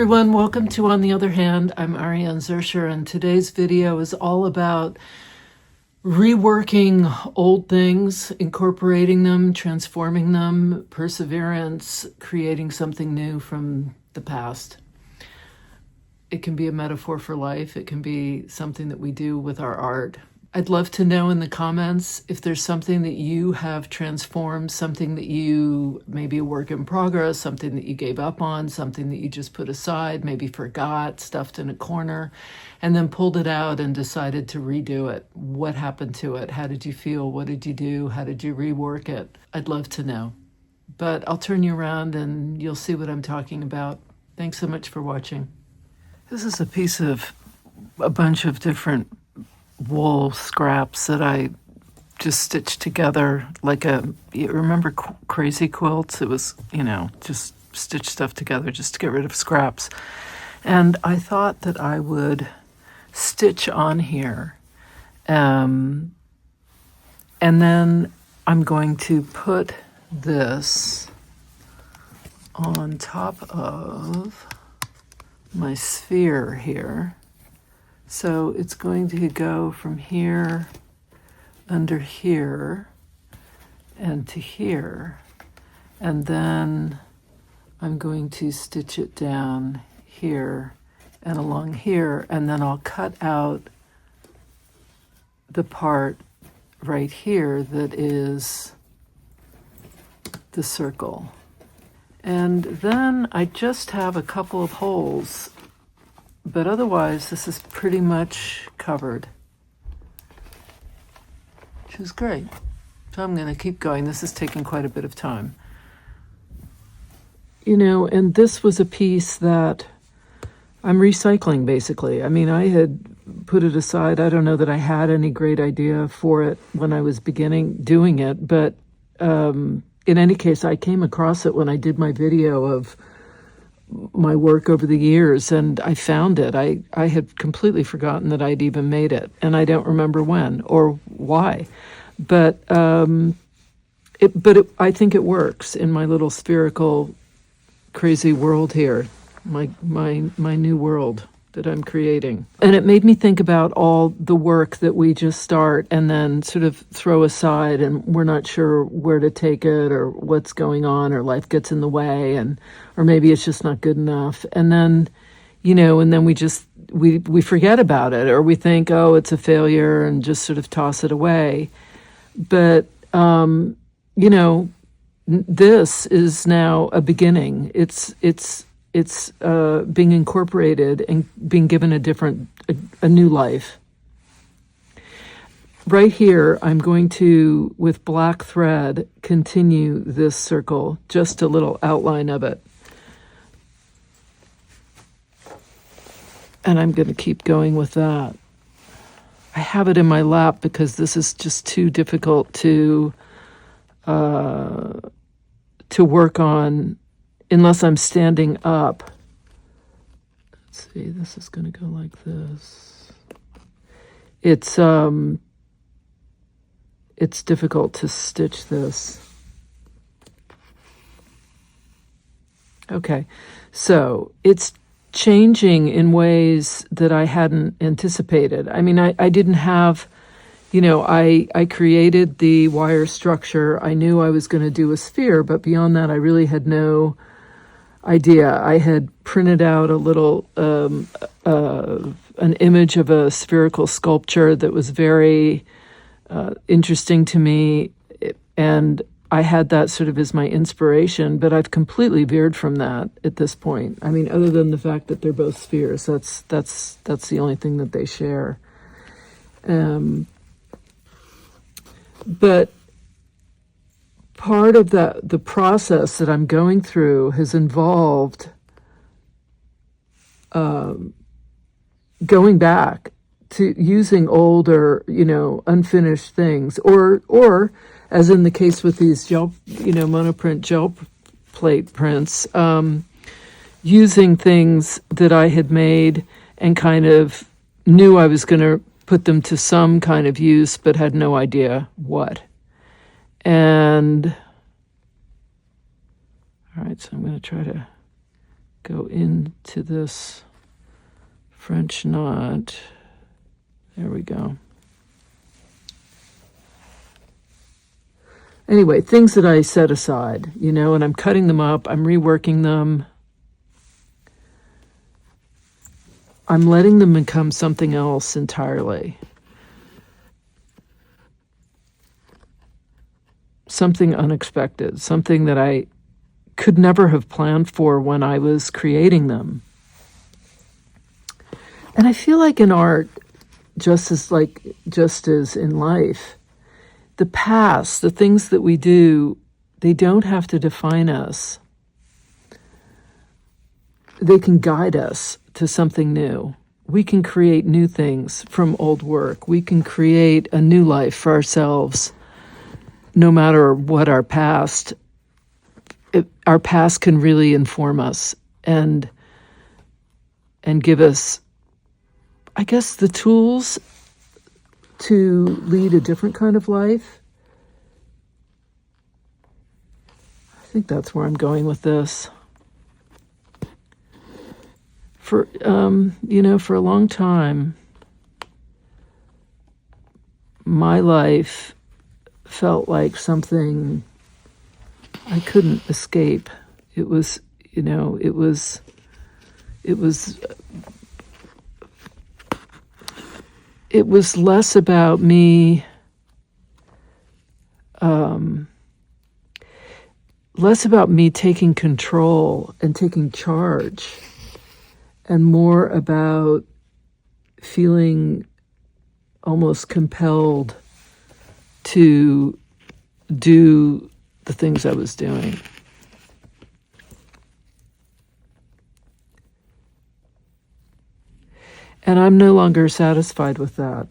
everyone, welcome to On the Other Hand. I'm Ariane Zurcher, and today's video is all about reworking old things, incorporating them, transforming them, perseverance, creating something new from the past. It can be a metaphor for life. It can be something that we do with our art. I'd love to know in the comments if there's something that you have transformed, something that you, maybe a work in progress, something that you gave up on, something that you just put aside, maybe forgot, stuffed in a corner, and then pulled it out and decided to redo it. What happened to it? How did you feel? What did you do? How did you rework it? I'd love to know. But I'll turn you around and you'll see what I'm talking about. Thanks so much for watching. This is a piece of a bunch of different wool scraps that I just stitched together like you remember crazy quilts? It was, just stitch stuff together just to get rid of scraps. And I thought that I would stitch on here. And then I'm going to put this on top of my sphere here. So it's going to go from here, under here, and to here. And then I'm going to stitch it down here and along here, and then I'll cut out the part right here that is the circle. And then I just have a couple of holes, but otherwise this is pretty much covered, which is great. So I'm going to keep going. This is taking quite a bit of time. And this was a piece that I'm recycling, basically. I mean, I had put it aside. I don't know that I had any great idea for it when I was beginning doing it, but in any case, I came across it when I did my video of my work over the years, and I found it. I had completely forgotten that I'd even made it, and I don't remember when or why. But I think it works in my little spherical, crazy world here, my new world that I'm creating. And it made me think about all the work that we just start and then sort of throw aside, and we're not sure where to take it or what's going on, or life gets in the way, or maybe it's just not good enough. And then, and then we forget about it, or we think, oh, it's a failure, and just sort of toss it away. But, this is now a beginning. It's being incorporated and being given a new life. Right here, I'm going to, with black thread, continue this circle, just a little outline of it. And I'm going to keep going with that. I have it in my lap because this is just too difficult to work on unless I'm standing up. Let's see, this is going to go like this. It's difficult to stitch this. Okay, so it's changing in ways that I hadn't anticipated. I mean, I didn't have, I created the wire structure. I knew I was going to do a sphere, but beyond that, I really had no idea. I had printed out a little, an image of a spherical sculpture that was very interesting to me, and I had that sort of as my inspiration, but I've completely veered from that at this point. I mean, other than the fact that they're both spheres, that's the only thing that they share. But part of the process that I'm going through has involved going back to using older, unfinished things, or as in the case with these gel, monoprint gel plate prints, using things that I had made and kind of knew I was going to put them to some kind of use, but had no idea what. And all right, so I'm going to try to go into this French knot. There we go. Anyway, things that I set aside, and I'm cutting them up, I'm reworking them. I'm letting them become something else entirely. Something unexpected, something that I could never have planned for when I was creating them. And I feel like in art, just as in life, the past, the things that we do, they don't have to define us. They can guide us to something new. We can create new things from old work. We can create a new life for ourselves, no matter what our past. Our past can really inform us and give us, I guess, the tools to lead a different kind of life. I think that's where I'm going with this. For a long time, my life felt like something I couldn't escape. It was less about me, taking control and taking charge, and more about feeling almost compelled to do the things I was doing. And I'm no longer satisfied with that.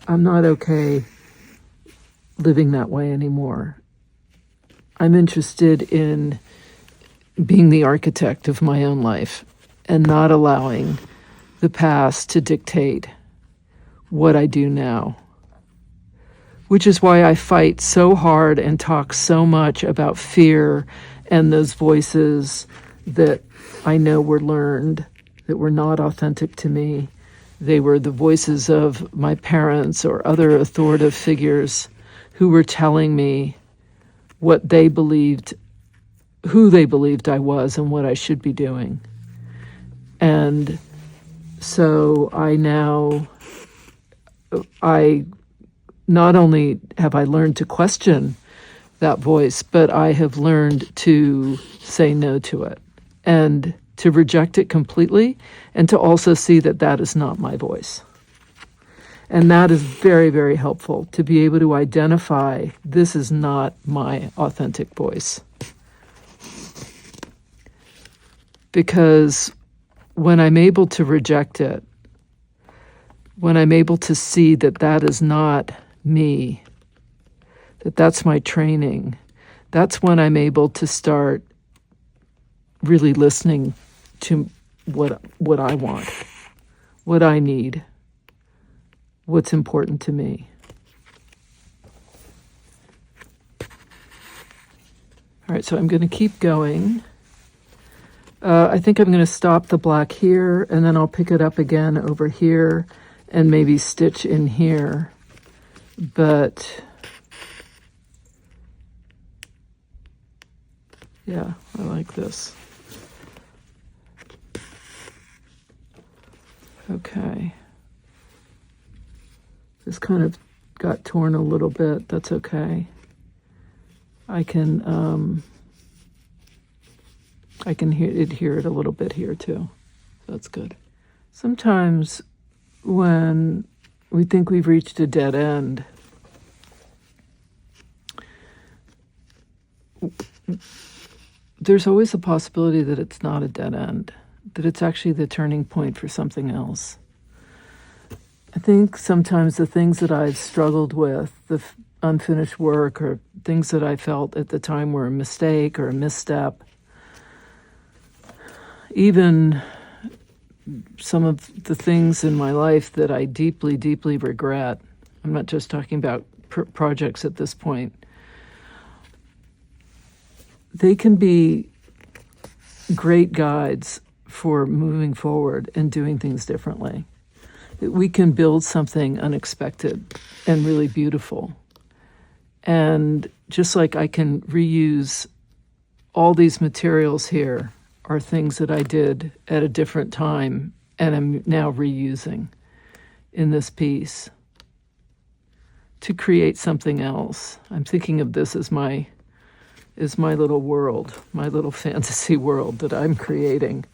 I'm not okay living that way anymore. I'm interested in being the architect of my own life and not allowing the past to dictate what I do now. Which is why I fight so hard and talk so much about fear and those voices that I know were learned, that were not authentic to me. They were the voices of my parents or other authoritative figures who were telling me what they believed, who they believed I was and what I should be doing. And so not only have I learned to question that voice, but I have learned to say no to it and to reject it completely, and to also see that that is not my voice. And that is very, very helpful, to be able to identify this is not my authentic voice. Because when I'm able to reject it, when I'm able to see that that is not me, that that's my training, that's when I'm able to start really listening to what I want, what I need, what's important to me. All right, so I'm going to keep going. I think I'm going to stop the black here, and then I'll pick it up again over here and maybe stitch in here. But yeah, I like this. Okay. This kind of got torn a little bit. That's okay. I can hear it a little bit here too. That's good. Sometimes when we think we've reached a dead end, there's always a possibility that it's not a dead end, that it's actually the turning point for something else. I think sometimes the things that I've struggled with, the unfinished work or things that I felt at the time were a mistake or a misstep, even some of the things in my life that I deeply, deeply regret. I'm not just talking about projects at this point. They can be great guides for moving forward and doing things differently. We can build something unexpected and really beautiful. And just like I can reuse all these materials here are things that I did at a different time and I'm now reusing in this piece to create something else. I'm thinking of this as my little world, my little fantasy world that I'm creating.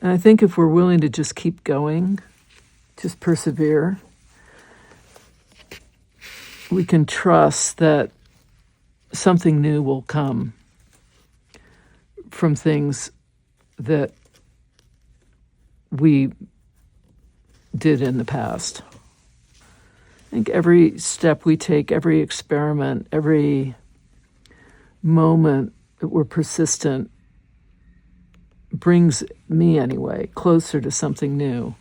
And I think if we're willing to just keep going, just persevere, we can trust that something new will come from things that we did in the past. I think every step we take, every experiment, every moment that we're persistent brings me, anyway, closer to something new.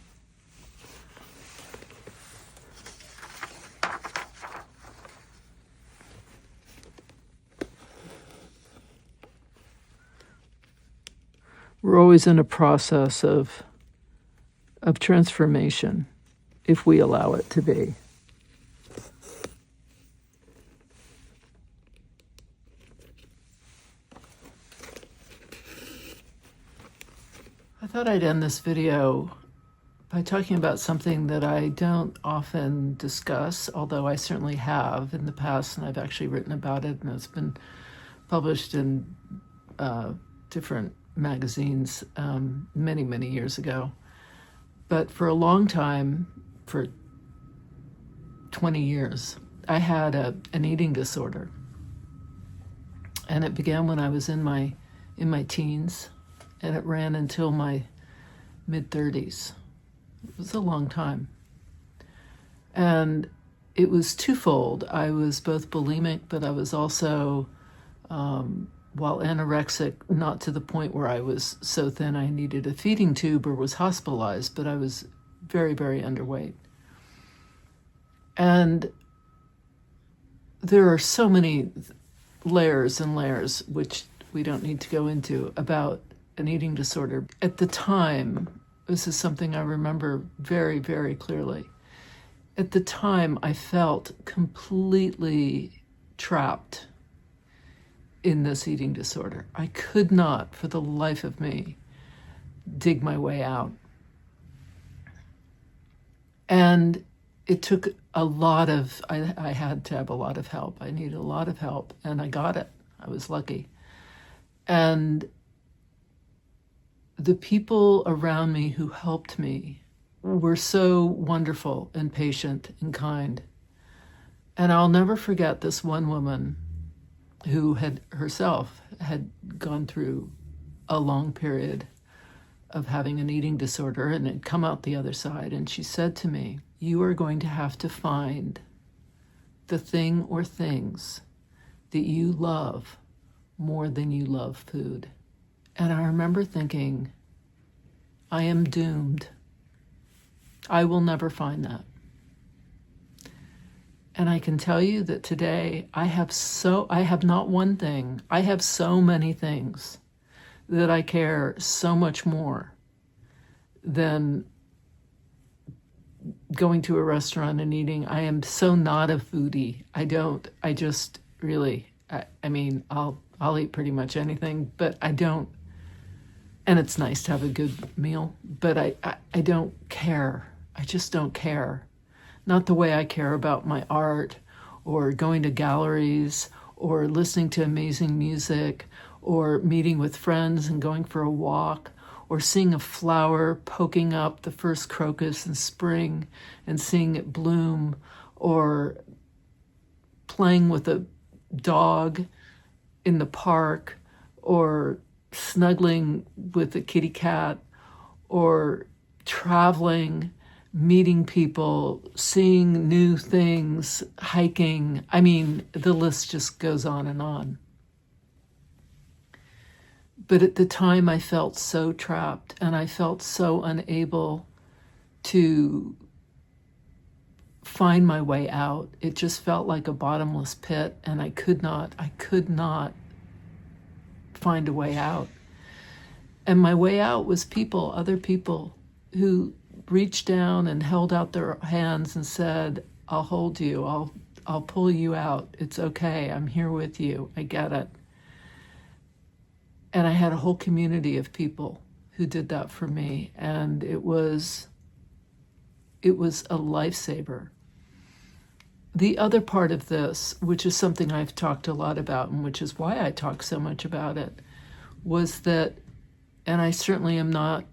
We're always in a process of transformation, if we allow it to be. I thought I'd end this video by talking about something that I don't often discuss, although I certainly have in the past, and I've actually written about it, and it's been published in different magazines many, many years ago. But for a long time, for 20 years, I had an eating disorder. And it began when I was in my teens, and it ran until my mid-30s. It was a long time. And it was twofold. I was both bulimic, but I was also, while anorexic, not to the point where I was so thin I needed a feeding tube or was hospitalized, but I was very, very underweight. And there are so many layers and layers, which we don't need to go into, about an eating disorder. At the time, this is something I remember very, very clearly. At the time, I felt completely trapped in this eating disorder. I could not, for the life of me, dig my way out. And it took a lot of, I had to have a lot of help. I needed a lot of help, and I got it. I was lucky. And the people around me who helped me were so wonderful and patient and kind. And I'll never forget this one woman who had herself had gone through a long period of having an eating disorder and had come out the other side. And she said to me, "You are going to have to find the thing or things that you love more than you love food." And I remember thinking, I am doomed. I will never find that. And I can tell you that today I have not one thing, I have so many things that I care so much more than going to a restaurant and eating. I am so not a foodie. I just really, I mean, I'll eat pretty much anything, but I don't, and it's nice to have a good meal, but I don't care. I just don't care. Not the way I care about my art or going to galleries or listening to amazing music or meeting with friends and going for a walk or seeing a flower poking up the first crocus in spring and seeing it bloom, or playing with a dog in the park, or snuggling with a kitty cat, or traveling, meeting people, seeing new things, hiking. I mean, the list just goes on and on. But at the time, I felt so trapped, and I felt so unable to find my way out. It just felt like a bottomless pit, and I could not find a way out. And my way out was people, other people who reached down and held out their hands and said, I'll hold you, I'll pull you out. It's okay, I'm here with you, I get it. And I had a whole community of people who did that for me, and it was a lifesaver. The other part of this, which is something I've talked a lot about, and which is why I talk so much about it, was that, and I certainly am not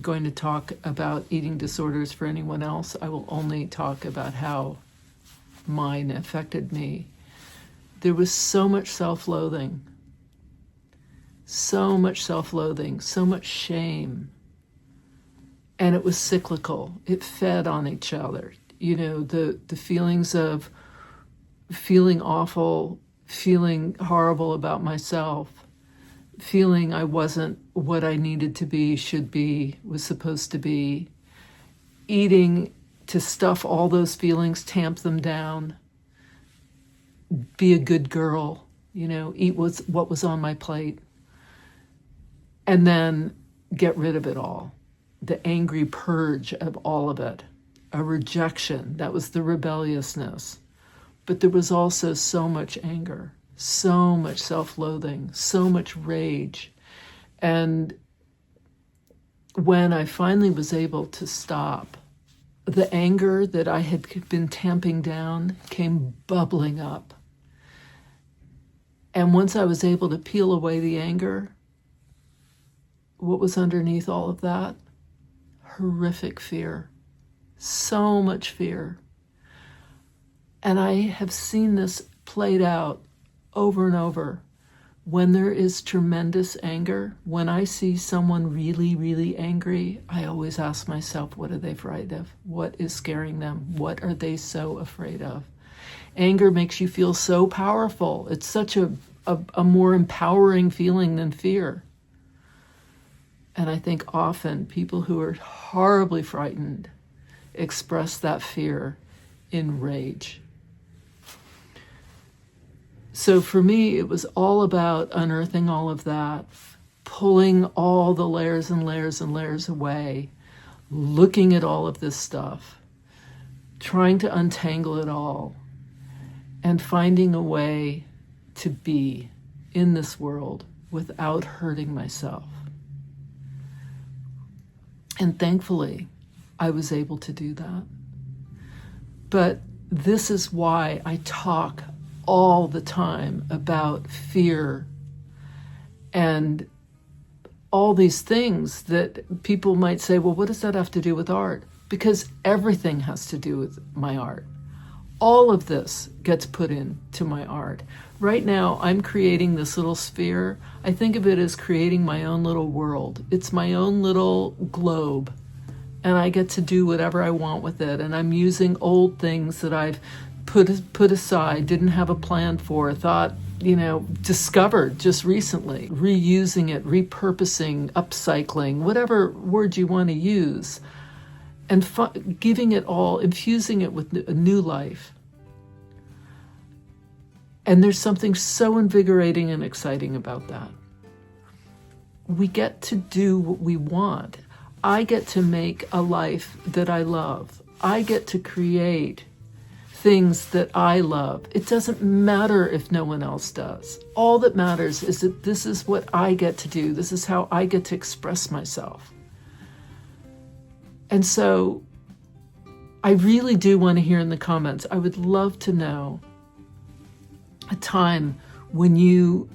going to talk about eating disorders for anyone else. I will only talk about how mine affected me. There was so much self-loathing, so much shame. And it was cyclical. It fed on each other. You know, the feelings of feeling awful, feeling horrible about myself, feeling I wasn't what I needed to be, should be, was supposed to be, eating to stuff all those feelings, tamp them down, be a good girl, you know, eat what was on my plate, and then get rid of it all. The angry purge of all of it, a rejection, that was the rebelliousness. But there was also so much anger, so much self-loathing, so much rage. And when I finally was able to stop, the anger that I had been tamping down came bubbling up. And once I was able to peel away the anger, what was underneath all of that? Horrific fear. So much fear. And I have seen this played out over and over. When there is tremendous anger, when I see someone really, really angry, I always ask myself, what are they afraid of? What is scaring them? What are they so afraid of? Anger makes you feel so powerful. It's such a more empowering feeling than fear. And I think often people who are horribly frightened express that fear in rage. So for me, it was all about unearthing all of that, pulling all the layers and layers and layers away, looking at all of this stuff, trying to untangle it all, and finding a way to be in this world without hurting myself. And thankfully, I was able to do that. But this is why I talk all the time about fear and all these things that people might say, well, what does that have to do with art? Because everything has to do with my art. All of this gets put into my art. Right now, I'm creating this little sphere. I think of it as creating my own little world. It's my own little globe, and I get to do whatever I want with it. And I'm using old things that I've put aside, didn't have a plan for, thought, discovered just recently, reusing it, repurposing, upcycling, whatever word you want to use, and giving it all, infusing it with a new life. And there's something so invigorating and exciting about that. We get to do what we want. I get to make a life that I love. I get to create things that I love. It doesn't matter if no one else does. All that matters is that this is what I get to do. This is how I get to express myself. And so I really do want to hear in the comments, I would love to know a time when you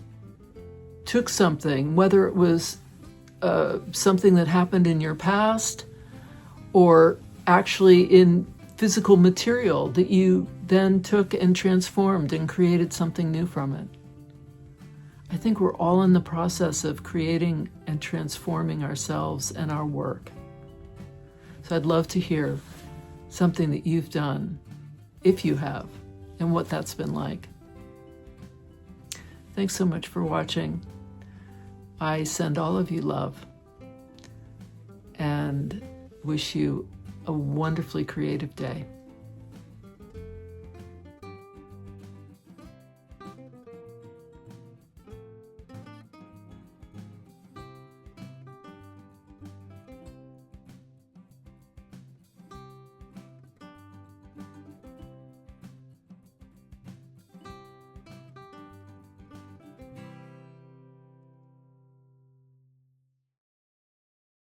took something, whether it was something that happened in your past or actually in physical material that you then took and transformed and created something new from it. I think we're all in the process of creating and transforming ourselves and our work. So I'd love to hear something that you've done, if you have, and what that's been like. Thanks so much for watching. I send all of you love and wish you a wonderfully creative day.